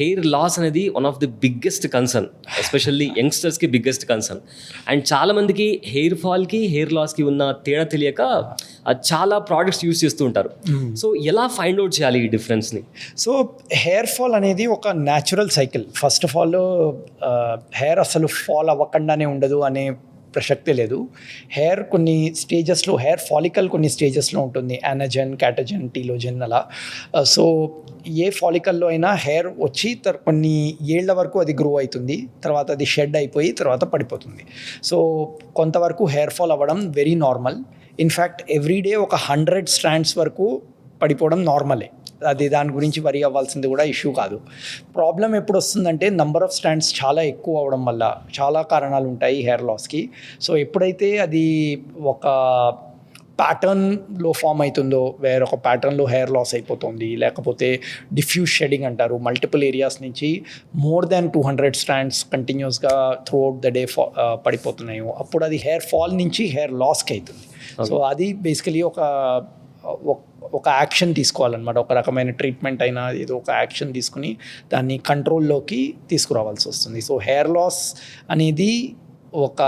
Hair loss అనేది one of the biggest concern, especially యంగ్స్టర్స్కి biggest concern. And చాలామందికి hair ఫాల్కి హెయిర్ లాస్కి ఉన్న తేడా తెలియక చాలా ప్రోడక్ట్స్ యూస్ చేస్తూ ఉంటారు. సో ఎలా ఫైండ్ అవుట్ చేయాలి ఈ డిఫరెన్స్ని? సో హెయిర్ ఫాల్ అనేది ఒక natural cycle. First of all hair అసలు ఫాల్ అవ్వకుండానే ఉండదు అనే ప్రసక్తే లేదు. హెయిర్ కొన్ని స్టేజెస్లో, హెయిర్ ఫాలికల్ కొన్ని స్టేజెస్లో ఉంటుంది, యానజన్, క్యాటజన్, టీలోజన్ అలా. సో ఏ ఫాలికల్లో అయినా హెయిర్ వచ్చి కొన్ని ఏళ్ల వరకు అది గ్రో అవుతుంది, తర్వాత అది షెడ్ అయిపోయి తర్వాత పడిపోతుంది. సో కొంతవరకు హెయిర్ ఫాల్ అవ్వడం వెరీ నార్మల్. ఇన్ఫ్యాక్ట్ ఎవ్రీడే ఒక 100 స్ట్రాండ్స్ వరకు పడిపోవడం నార్మలే. అది దాని గురించి వరి అవ్వాల్సింది కూడా ఇష్యూ కాదు. ప్రాబ్లం ఎప్పుడు వస్తుందంటే నంబర్ ఆఫ్ స్ట్రాండ్స్ చాలా ఎక్కువ అవ్వడం వల్ల. చాలా కారణాలు ఉంటాయి హెయిర్ లాస్కి. సో ఎప్పుడైతే అది ఒక ప్యాటర్న్లో ఫామ్ అవుతుందో, వేరొక ప్యాటర్న్లో హెయిర్ లాస్ అయిపోతుంది, లేకపోతే డిఫ్యూజ్ షెడింగ్ అంటారు, మల్టిపుల్ ఏరియాస్ నుంచి మోర్ దాన్ 200 స్ట్రాండ్స్ కంటిన్యూస్గా త్రూ అవుట్ ద డే పడిపోతున్నాయో, అప్పుడు అది హెయిర్ ఫాల్ నుంచి హెయిర్ లాస్కి అవుతుంది. సో అది బేసికలీ ఒక యాక్షన్ తీసుకోవాలన్నమాట. ఒక రకమైన ట్రీట్మెంట్ అయినా ఏదో ఒక యాక్షన్ తీసుకుని దాన్ని కంట్రోల్లోకి తీసుకురావాల్సి వస్తుంది. సో హెయిర్ లాస్ అనేది ఒక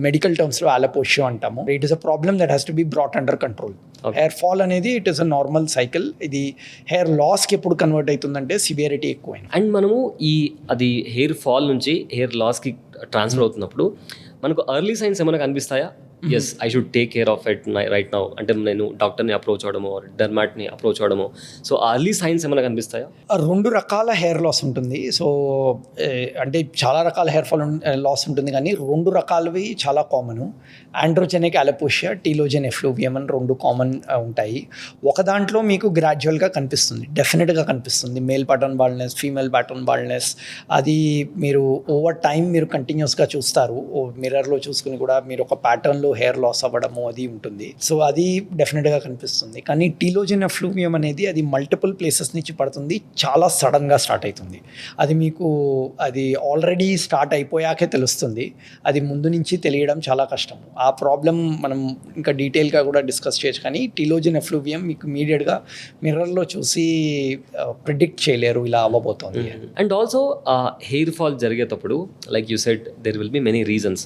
మెడికల్ టర్మ్స్లో అలోపేషియా అంటాము. It is a problem that has to be brought under control. Hair fall అనేది it is a normal cycle. ఇది హెయిర్ లాస్కి ఎప్పుడు కన్వర్ట్ అవుతుందంటే సివియారిటీ ఎక్కువైన. అండ్ మనము అది హెయిర్ ఫాల్ నుంచి హెయిర్ లాస్కి ట్రాన్స్ఫర్ అవుతున్నప్పుడు మనకు ఎర్లీ సైన్స్ ఏమైనా కనిపిస్తాయా? Yes, I should take care of it right now, అంటే నేను డాక్టర్ని అప్రోచ్ అవ్వడమో, డెర్మాట్ని అప్రోచ్ అవ్వడమో. సో ఎర్లీ సైన్స్ ఏమైనా కనిపిస్తాయా? 2 రకాల హెయిర్ లాస్ ఉంటుంది. సో అంటే చాలా రకాల హెయిర్ ఫాల్ లాస్ ఉంటుంది, కానీ 2 రకాలవి చాలా common. Androgenic alopecia, telogen effluvium అని 2 కామన్ ఉంటాయి. ఒక దాంట్లో మీకు గ్రాడ్యువల్గా కనిపిస్తుంది, డెఫినెట్గా కనిపిస్తుంది. Male pattern baldness, female pattern baldness. అది మీరు ఓవర్ టైం మీరు కంటిన్యూస్గా చూస్తారు. మిర్రర్లో చూసుకుని కూడా మీరు ఒక ప్యాటర్న్లో హెయిర్ లాస్ అవ్వడము అది ఉంటుంది. సో అది డెఫినెట్గా కనిపిస్తుంది. కానీ టీలోజన్ ఎఫ్లూవియం అనేది అది మల్టిపుల్ ప్లేసెస్ నుంచి పడుతుంది, చాలా సడన్గా స్టార్ట్ అవుతుంది. అది మీకు అది ఆల్రెడీ స్టార్ట్ అయిపోయాకే తెలుస్తుంది. అది ముందు నుంచి తెలియడం చాలా కష్టం. ఆ ప్రాబ్లం మనం ఇంకా డీటెయిల్గా కూడా డిస్కస్ చేయొచ్చు. కానీ టీలోజన్ ఎఫ్లూవియం మీకు ఇమీడియట్గా మిర్రర్లో చూసి ప్రిడిక్ట్ చేయలేరు ఇలా అవ్వబోతోంది. అండ్ ఆల్సో హెయిర్ ఫాల్ జరిగేటప్పుడు like you said there will be many reasons.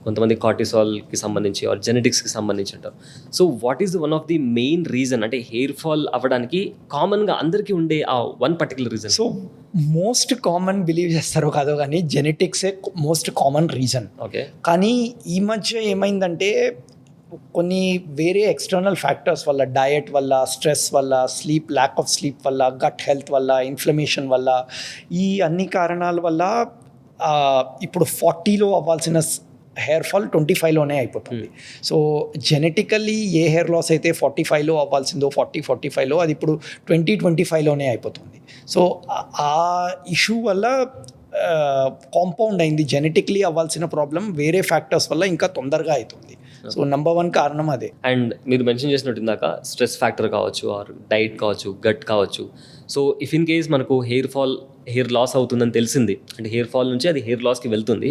కొంతమంది కార్టిసాల్కి సంబంధించి ఆర్ జెనెటిక్స్కి సంబంధించి అంటారు. So what is one of the main reason, అంటే హెయిర్ ఫాల్ అవ్వడానికి కామన్గా అందరికీ ఉండే ఆ one particular reason? So most common believe చేస్తారో కాదో కానీ జెనెటిక్సే మోస్ట్ కామన్ రీజన్. ఓకే. కానీ ఈ మధ్య ఏమైందంటే కొన్ని వేరే ఎక్స్టర్నల్ ఫ్యాక్టర్స్ వల్ల, డయట్ వల్ల, స్ట్రెస్ వల్ల, ల్యాక్ ఆఫ్ స్లీప్ వల్ల, గట్ హెల్త్ వల్ల, ఇన్ఫ్లమేషన్ వల్ల, ఈ అన్ని కారణాల వల్ల ఇప్పుడు 40లో అవ్వాల్సిన హెయిర్ ఫాల్ 25లోనే అయిపోతుంది. సో జెనెటికల్లీ ఏ హెయిర్ లాస్ అయితే 45లో అవ్వాల్సిందో 45లో అది ఇప్పుడు 2025లోనే అయిపోతుంది. సో ఆ ఇష్యూ వల్ల కాంపౌండ్ అయింది. జెనెటిక్లీ అవ్వాల్సిన ప్రాబ్లం వేరే ఫ్యాక్టర్స్ వల్ల ఇంకా తొందరగా అవుతుంది. సో నెంబర్ 1 కారణం అదే. అండ్ మీరు మెన్షన్ చేసినట్టు ఇందాక స్ట్రెస్ ఫ్యాక్టర్ కావచ్చు, ఆర్ డైట్ కావచ్చు, గట్ కావచ్చు. సో ఇఫ్ ఇన్ కేస్ మనకు హెయిర్ లాస్ అవుతుందని తెలిసింది, అంటే హెయిర్ ఫాల్ నుంచి అది హెయిర్ లాస్కి వెళ్తుంది.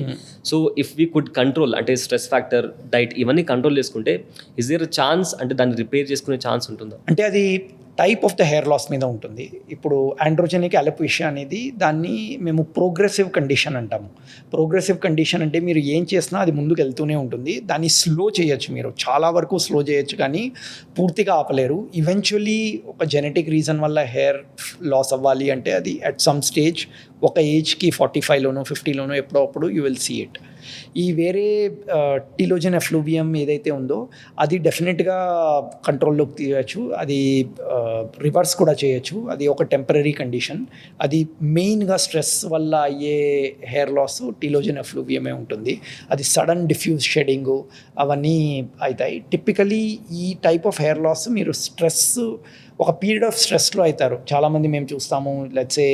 So if we could control, అంటే స్ట్రెస్ ఫ్యాక్టర్, డైట్ ఇవన్నీ కంట్రోల్ చేసుకుంటే ఇస్ దేర్ ఛాన్స్, అంటే దాన్ని రిపేర్ చేసుకునే ఛాన్స్ ఉంటుందా? అంటే అది type of the hair loss మీద ఉంటుంది. ఇప్పుడు ఆండ్రోజెనిక్ అలోపేషియా అనేది దాన్ని మేము ప్రోగ్రెసివ్ కండిషన్ అంటాము. ప్రోగ్రెసివ్ కండిషన్ అంటే మీరు ఏం చేసినా అది ముందుకు వెళ్తూనే ఉంటుంది. దాన్ని స్లో చేయొచ్చు, మీరు చాలా వరకు స్లో చేయొచ్చు, కానీ పూర్తిగా ఆపలేరు. ఈవెన్చువల్లీ ఒక జెనెటిక్ రీజన్ వల్ల హెయిర్ లాస్ అవ్వాలి అంటే అది అట్ సమ్ స్టేజ్ ఒక ఏజ్కి 45లోనో 50లోనో ఎప్పుడో అప్పుడు యూ విల్ సీ ఇట్. ఈ వేరే టీలోజన్ ఎఫ్లూవియం ఏదైతే ఉందో అది డెఫినెట్గా కంట్రోల్లోకి తీయచ్చు, అది రివర్స్ కూడా చేయొచ్చు. అది ఒక టెంపరీ కండిషన్. అది మెయిన్గా స్ట్రెస్ వల్ల అయ్యే హెయిర్ లాస్ టీలోజన్ ఎఫ్లూవియమే ఉంటుంది. అది సడన్ డిఫ్యూజ్ షెడింగు అవన్నీ అవుతాయి. టిపికలీ ఈ టైప్ ఆఫ్ హెయిర్ లాస్ మీరు స్ట్రెస్, ఒక పీరియడ్ ఆఫ్ స్ట్రెస్లో అవుతారు. చాలామంది మేము చూస్తాము, లెట్సే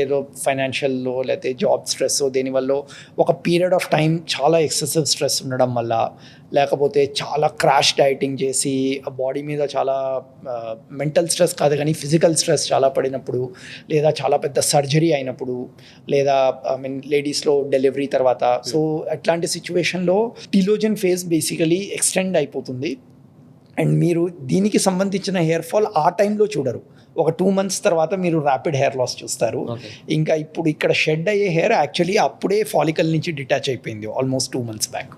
ఏదో ఫైనాన్షియల్లో లేకపోతే జాబ్ స్ట్రెస్, దేనివల్ల ఒక పీరియడ్ ఆఫ్ టైం చాలా ఎక్సెసివ్ స్ట్రెస్ ఉండడం వల్ల, లేకపోతే చాలా క్రాష్ డైటింగ్ చేసి ఆ బాడీ మీద చాలా మెంటల్ స్ట్రెస్ కాదు కానీ ఫిజికల్ స్ట్రెస్ చాలా పడినప్పుడు, లేదా చాలా పెద్ద సర్జరీ అయినప్పుడు, లేదా లేడీస్లో డెలివరీ తర్వాత. సో అట్లాంటి సిచ్యువేషన్లో టీలోజన్ ఫేజ్ బేసికలీ ఎక్స్టెండ్ అయిపోతుంది. అండ్ మీరు దీనికి సంబంధించిన హెయిర్ ఫాల్ ఆ టైంలో చూడరు, ఒక 2 months తర్వాత మీరు ర్యాపిడ్ హెయిర్ లాస్ చూస్తారు. ఓకే. ఇంకా ఇప్పుడు ఇక్కడ షెడ్ అయ్యే హెయిర్ యాక్చువల్లీ అప్పుడే ఫాలికల్ నుంచి డిటాచ్ అయిపోయింది ఆల్మోస్ట్ 2 months బ్యాక్.